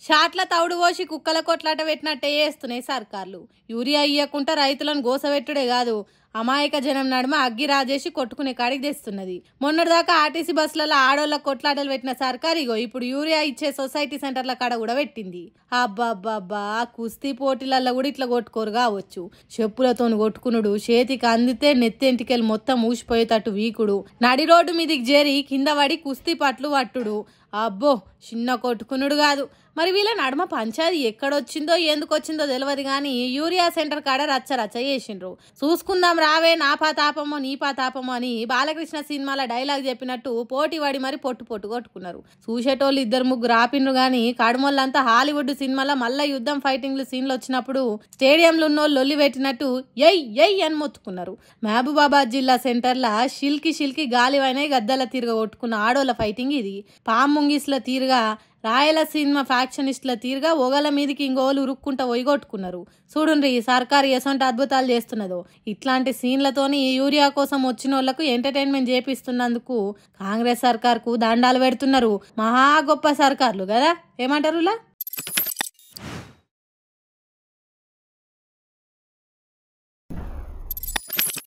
షాట్ల తౌడు పోసి కుక్కల కొట్లాట పెట్టినట్టే చేస్తున్నాయి సర్కార్లు. యూరియా ఇయ్యకుండా రైతులను గోసపెట్టుడే కాదు, అమాయక జనం నడుమ అగ్గి రాజేసి కొట్టుకునే కాడికి తెస్తున్నది. మొన్నటిదాకా ఆర్టీసీ బస్సులలో ఆడోళ్ళ కొట్లాటలు పెట్టిన సర్కార్ ఇగో ఇప్పుడు యూరియా ఇచ్చే సొసైటీ సెంటర్ల కాడ కూడా పెట్టింది. అబ్బాబ్బాబ్బా, కుస్తీ పోటీలలో కూడా ఇట్లా కొట్టుకోరు కావచ్చు. చెప్పులతో కొట్టుకునుడు, చేతికి అందితే నెత్తెంటికెళ్ళి మొత్తం ఊసిపోయేటట్టు వీకుడు, నడి రోడ్డు మీదికి చేరి కింద పడి కుస్తీ పట్లు పట్టుడు. అబ్బో, చిన్న కొట్టుకునుడు కాదు. మరి వీళ్ళ నడుమ పంచాయతీ ఎక్కడొచ్చిందో ఎందుకు వచ్చిందో తెలియదు కానీ యూరియా సెంటర్ కాడ రచ్చ రచ్చ చేసిండ్రు. చూసుకుందాం రావే, నా పాతాపమో నీ పాతాపమో అని బాలకృష్ణ సినిమాల డైలాగ్ చెప్పినట్టు పోటీ పడి మరి పొట్టు పొట్టు కొట్టుకున్నారు. చూసేటోళ్ళు ఇద్దరు ముగ్గురు ఆపిండ్రు కానీ కడుమోళ్ళంతా హాలీవుడ్ సినిమాలో మళ్ళా యుద్ధం ఫైటింగ్లు సీన్లు వచ్చినప్పుడు స్టేడియంలో ఉన్నోళ్ళు లొల్లి పెట్టినట్టు ఎయ్ ఎయ్ అని మొత్తుకున్నారు. మహబూబాబాద్ జిల్లా సెంటర్ల షిల్కి గాలివైన గద్దల తీరుగా కొట్టుకున్న ఆడోళ్ళ ఫైటింగ్ ఇది. పాముంగిస్ల తీరుగా, రాయలసీమ ఫ్యాక్షనిస్టుల తీరుగా ఒగల మీదికి ఇంగోలు ఉరుక్కుంటా ఒయ్యగొట్టుకున్నారు. చూడుండ్రి ఈ సర్కారు ఎసొంటి అద్భుతాలు చేస్తున్నదో. ఇట్లాంటి సీన్లతోని యూరియా కోసం వచ్చిన వాళ్లకు ఎంటర్టైన్మెంట్ చేపిస్తున్నందుకు కాంగ్రెస్ సర్కార్కు దండాలు పెడుతున్నారు. మహా గొప్ప సర్కార్లు కదా, ఏమంటారులా?